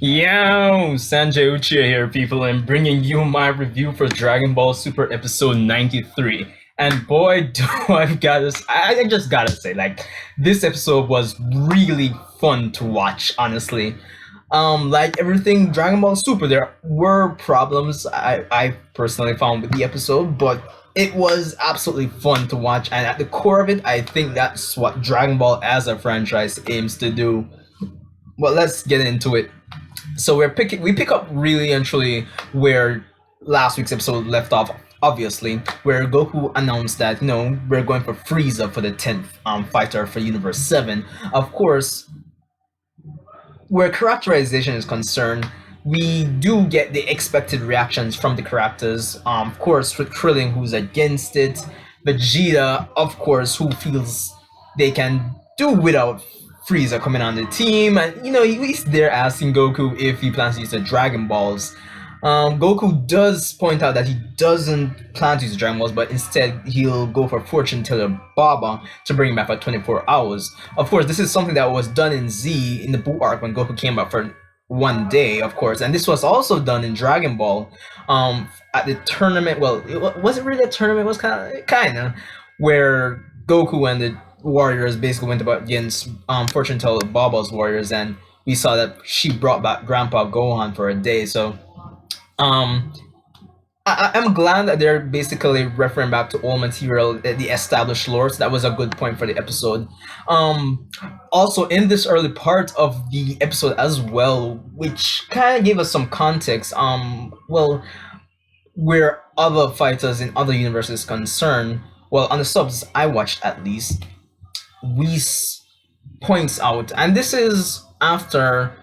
Yo, Sanjay Uchiha here, people, and bringing you my review for Dragon Ball Super Episode 93. And boy, do I just gotta say, like, this episode was really fun to watch, honestly. Like everything Dragon Ball Super, there were problems I personally found with the episode, but it was absolutely fun to watch. And at the core of it, I think that's what Dragon Ball as a franchise aims to do. Well, let's get into it. So we pick up really and truly where last week's episode left off. Obviously, where Goku announced that we're going for Freeza for the 10th fighter for Universe 7. Of course, where characterization is concerned, we do get the expected reactions from the characters. Of course, with Krillin, who's against it, Vegeta, of course, who feels they can do without Frieza coming on the team, and he's there asking Goku if he plans to use the Dragon Balls. Goku does point out that he doesn't plan to use Dragon Balls, but instead he'll go for Fortune Teller Baba to bring him back for 24 hours. Of course, this is something that was done in Z in the Buu arc when Goku came back for one day, of course, and this was also done in Dragon Ball. At the tournament, well, it wasn't really a tournament. It was kind of where Goku and the Warriors basically went about against Fortune Teller Baba's Warriors, and we saw that she brought back Grandpa Gohan for a day. So um, I'm glad that they're basically referring back to old material, the established lore. So that was a good point for the episode. Also, in this early part of the episode as well, which kind of gave us some context. Well, where other fighters in other universes concerned. Well, on the subs I watched at least, Whis points out, and this is after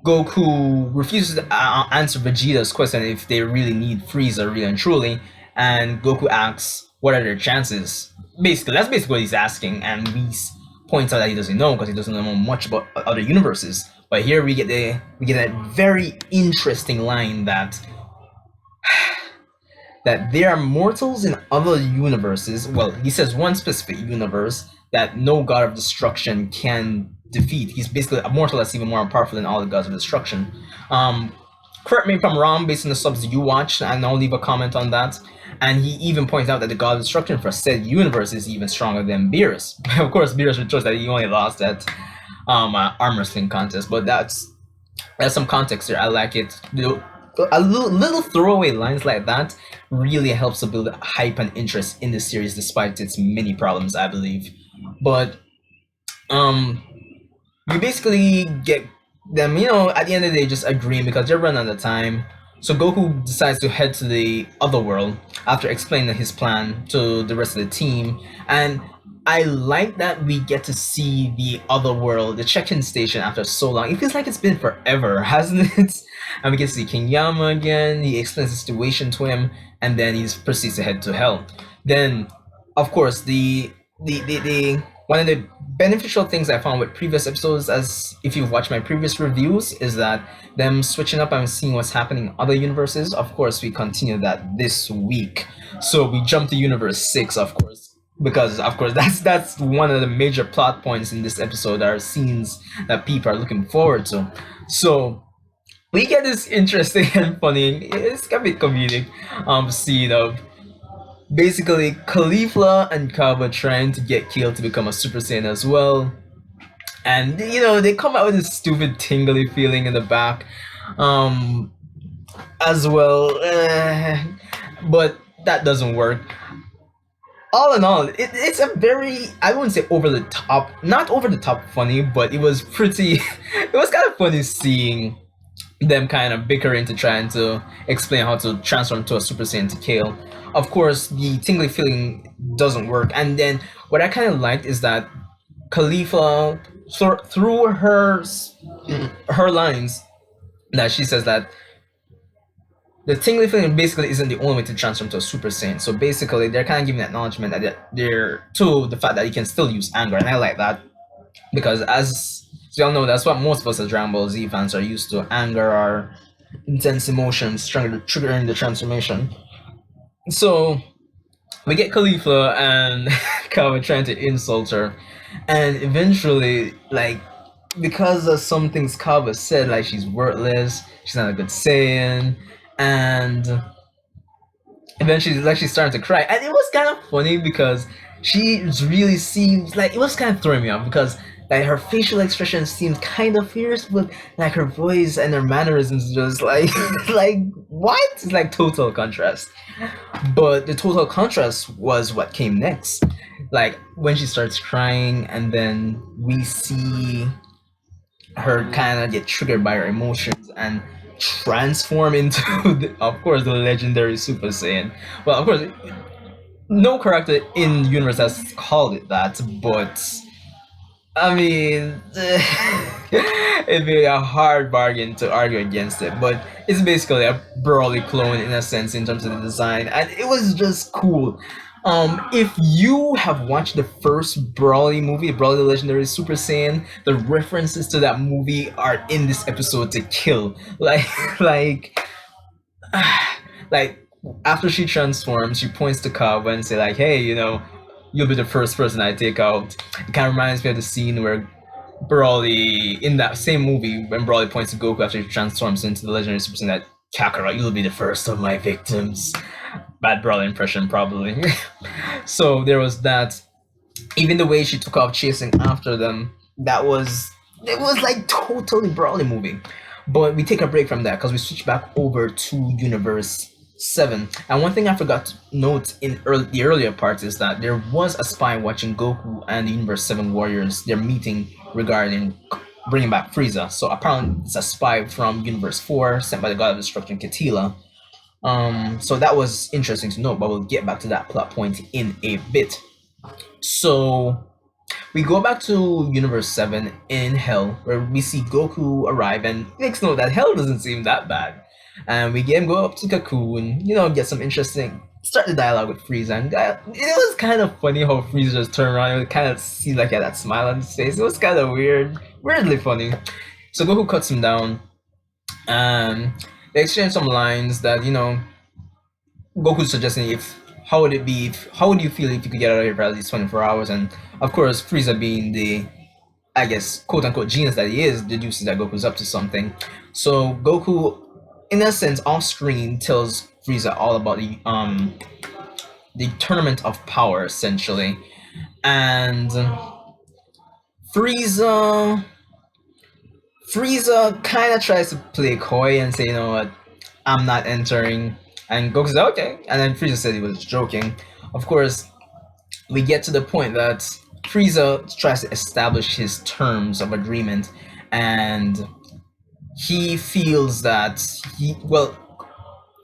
Goku refuses to answer Vegeta's question if they really need Frieza, really and truly, and Goku asks, "What are their chances?" Basically, that's basically what he's asking, and Whis points out that he doesn't know because he doesn't know much about other universes. But here we get that very interesting line that there are mortals in other universes. Well, he says one specific universe that no god of destruction can defeat. He's basically a mortal that's even more powerful than all the gods of destruction. Correct me if I'm wrong based on the subs you watched, and I'll leave a comment on that. And he even points out that the god of destruction for said universe is even stronger than Beerus. Of course, Beerus retorts that he only lost that arm wrestling contest, but that's some context there. I like it. A little throwaway lines like that really helps to build hype and interest in the series despite its many problems, I believe. But we basically get them, at the end of the day, just agreeing because they're running out of time. So Goku decides to head to the other world after explaining his plan to the rest of the team. And I like that we get to see the other world, the check-in station, after so long. It feels like it's been forever, hasn't it? And we get to see King Yama again. He explains the situation to him, and then he proceeds to head to Hell. Then, of course, the one of the beneficial things I found with previous episodes, as if you've watched my previous reviews, is that them switching up and seeing what's happening in other universes. Of course, we continue that this week. So we jump to Universe 6, of course, because of course that's one of the major plot points in this episode. Are scenes that people are looking forward to. So we get this interesting and funny, it's a bit comedic scene of basically Caulifla and Kaba trying to get killed to become a Super Saiyan as well. And they come out with this stupid tingly feeling in the back as well. But that doesn't work. All in all, it's a very, I wouldn't say over the top, not over the top funny, but it was pretty, it was kind of funny seeing them kind of bickering to trying to explain how to transform to a Super Saiyan to kill. Of course, the tingly feeling doesn't work. And then what I kind of liked is that Khalifa, through her lines, that she says that the tingly feeling basically isn't the only way to transform to a Super Saiyan. So basically, they're kind of giving acknowledgement that they're to the fact that you can still use anger, and I like that because as you all know, that's what most of us as Dragon Ball Z fans are used to: anger or intense emotions, triggering the transformation. So we get Khalifa and Kawa trying to insult her, and eventually, like, because of some things Kava said, like she's worthless, she's not a good Saiyan, and eventually like she's starting to cry, and it was kind of funny because she really seems like it was kind of throwing me off because like her facial expression seemed kind of fierce, but like her voice and her mannerisms just like like what? It's like total contrast. But the total contrast was what came next. Like when she starts crying, and then we see her kind of get triggered by her emotions and transform into, of course, the legendary Super Saiyan. Well, of course, no character in the universe has called it that, but I mean, it'd be a hard bargain to argue against it. But it's basically a Broly clone in a sense in terms of the design, and it was just cool. If you have watched the first Broly movie, Broly the Legendary Super Saiyan, the references to that movie are in this episode to kill. Like, like after she transforms, she points to Kaba and say like, "Hey, you know, you'll be the first person I take out." It kind of reminds me of the scene where Broly in that same movie when Broly points to Goku after he transforms into the legendary Super Saiyan that Kakarot, you'll be the first of my victims. Bad Broly impression probably. So there was that. Even the way she took off chasing after them, that was it was like totally Broly movie. But we take a break from that because we switch back over to Universe 7. And one thing I forgot to note in the earlier parts is that there was a spy watching Goku and the Universe 7 warriors. They're meeting regarding bringing back Freeza. So apparently it's a spy from Universe 4 sent by the God of Destruction, Katila. So that was interesting to know, but we'll get back to that plot point in a bit. So we go back to Universe 7 in Hell, where we see Goku arrive, and makes note that Hell doesn't seem that bad. And we get him go up to Cocoon, you know, get some interesting, start the dialogue with Freeza. And it was kind of funny how Freeza just turned around and kind of seemed like he had that smile on his face. It was kind of weird, weirdly funny. So Goku cuts him down, and they exchange some lines that, you know, Goku's suggesting if how would it be if, how would you feel if you could get out of here for at least 24 hours, and of course Frieza being the, I guess, quote unquote genius that he is, deduces that Goku's up to something. So Goku in a sense off screen tells Frieza all about the tournament of power essentially. And Frieza Frieza kind of tries to play coy and say, you know what, I'm not entering. And Goku says, okay. And then Frieza said he was joking. Of course, we get to the point that Frieza tries to establish his terms of agreement, and he feels that well,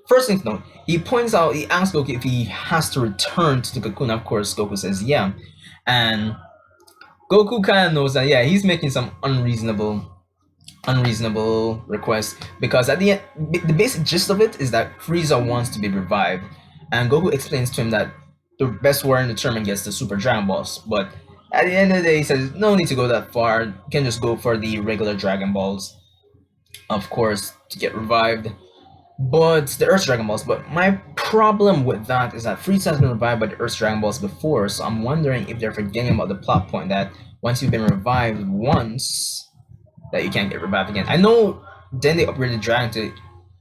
first thing to note, he points out, he asks Goku if he has to return to the cocoon. Of course, Goku says yeah. And Goku kind of knows that, yeah, he's making some unreasonable request, because at the end, the basic gist of it is that Frieza wants to be revived, and Goku explains to him that the best warrior in the tournament gets the Super Dragon Balls. But at the end of the day, he says no need to go that far. You can just go for the regular Dragon Balls, of course, to get revived. But the Earth Dragon Balls. But my problem with that is that Frieza has been revived by the Earth Dragon Balls before, so I'm wondering if they're forgetting about the plot point that once you've been revived once, that you can't get revived again. I know then they upgraded Dragon to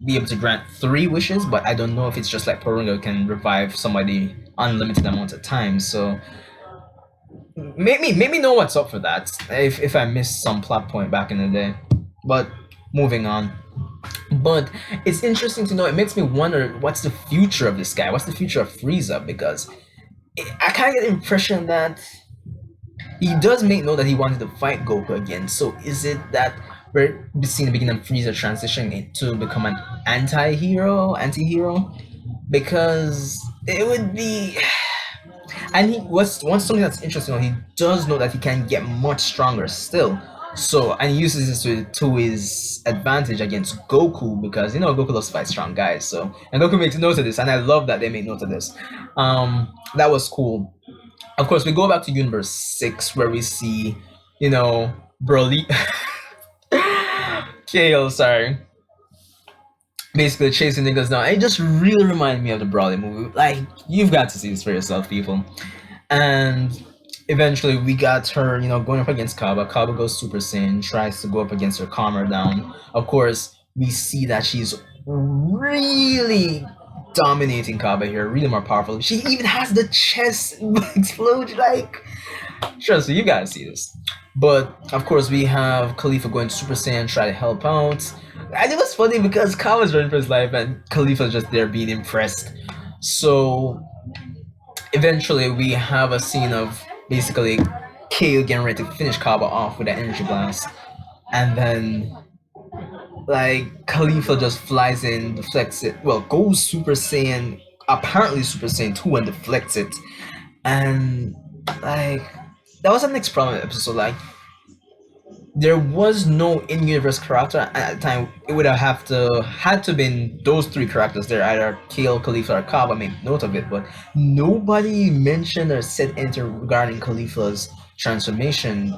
be able to grant 3 wishes, but I don't know if it's just like Porunga can revive somebody unlimited amount of times. So maybe know what's up for that if I missed some plot point back in the day. But moving on. But it's interesting to know. It makes me wonder what's the future of this guy. What's the future of Frieza? Because I kind of get the impression that he does make note that he wanted to fight Goku again. So is it that we're seeing the beginning of Frieza transitioning to become an anti-hero? Because it would be. And he was once something that's interesting. He does know that he can get much stronger still. So, and he uses this to his advantage against Goku, because you know Goku loves to fight strong guys. So, and Goku makes note of this, and I love that they make note of this. That was cool. Of course, we go back to Universe 6 where we see, you know, Broly, Kale, sorry, basically chasing niggas down. It just really reminded me of the Broly movie. Like, you've got to see this for yourself, people. And eventually we got her, going up against Kaba. Kaba goes Super Saiyan, tries to go up against her, calm her down. Of course, we see that she's really dominating Kaba here, really more powerful. She even has the chest explode, like, trust me, you gotta see this. But of course, we have Khalifa going to Super Saiyan, try to help out. And it was funny because Kaba's running for his life and Khalifa's just there being impressed. So eventually we have a scene of basically Kale getting ready to finish Kaba off with an energy blast, and then like Khalifa just flies in, deflects it. Well, goes Super Saiyan, apparently Super Saiyan 2, and deflects it. And like that was the next problem in the episode. Like there was no in-universe character at the time. It would have had to been those three characters there, either Kale, Khalifa, or Kaba. Make note of it, but nobody mentioned or said anything regarding Khalifa's transformation,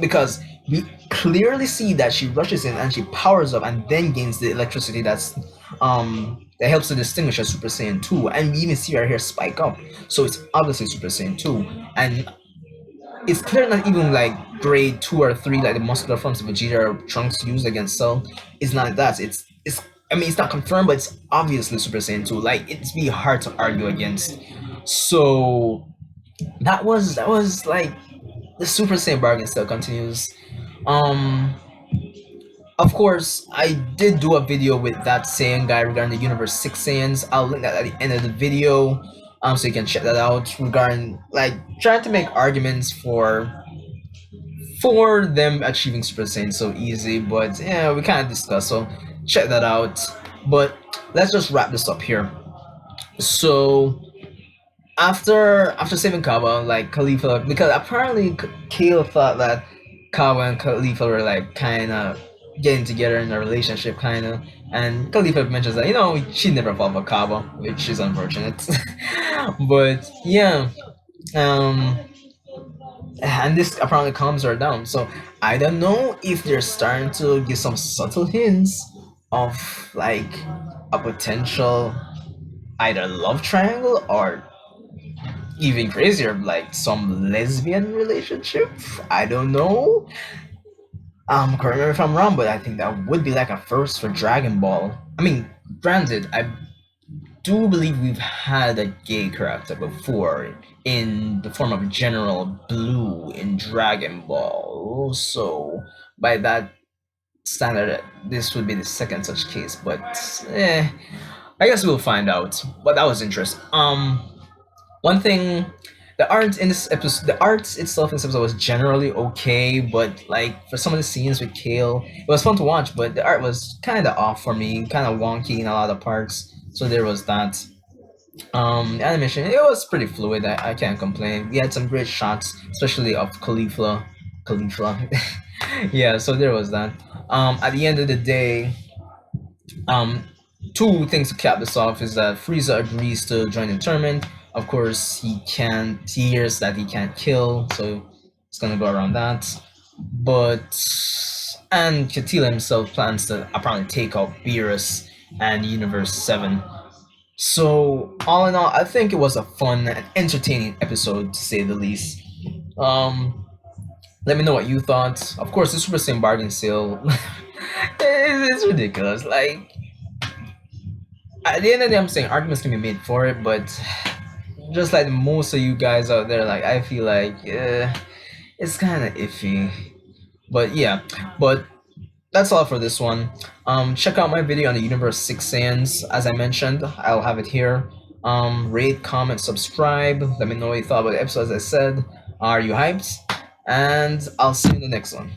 because we clearly see that she rushes in and she powers up and then gains the electricity that helps to distinguish as Super Saiyan 2, and we even see her hair spike up, so it's obviously Super Saiyan 2. And it's clear not even like grade 2 or 3 like the muscular forms of Vegeta or Trunks used against Cell. It's not like that. It's I mean, it's not confirmed, but it's obviously Super Saiyan 2. Like it's really hard to argue against. So that was like the Super Saiyan bargain still continues. Um of course, I did do a video with that Saiyan guy regarding the Universe 6 Saiyans. I'll link that at the end of the video, so you can check that out regarding like trying to make arguments for them achieving Super Saiyan so easy. But yeah, we kind of discussed, so check that out. But let's just wrap this up here. So after saving Kaba, like Khalifa, because apparently Kale thought that Kaba and Khalifa were like kind of getting together in a relationship, kind of, and Khalifa mentions that she never fall for Kaba, which is unfortunate. But yeah, um, and this apparently calms her down. So I don't know if they're starting to give some subtle hints of like a potential either love triangle or even crazier, like some lesbian relationship. I don't know. Correct me if I'm wrong, but I think that would be like a first for Dragon Ball. I mean, granted, I do believe we've had a gay character before in the form of General Blue in Dragon Ball. So by that standard, this would be the second such case. But I guess we'll find out. But that was interesting. One thing, the art in this episode, the art itself in this episode was generally okay, but like for some of the scenes with Kale, it was fun to watch, but the art was kind of off for me, kind of wonky in a lot of parts. So there was that. The animation, it was pretty fluid. I can't complain. We had some great shots, especially of Khalifa. Khalifa. Yeah, so there was that. At the end of the day, um, two things to cap this off is that Freeza agrees to join the tournament. Of course, he hears that he can't kill, so it's gonna go around that. But and Katila himself plans to apparently take out Beerus and Universe 7. So all in all, I think it was a fun and entertaining episode to say the least. Let me know what you thought. Of course, the Super Saiyan bargain sale, it's ridiculous. Like at the end of the day, I'm saying arguments can be made for it, but just like most of you guys out there, like I feel like it's kind of iffy. But yeah, but that's all for this one. Check out my video on the Universe 6 Saiyans. As I mentioned, I'll have it here. Rate, comment, subscribe. Let me know what you thought about the episode. As I said, are you hyped? And I'll see you in the next one.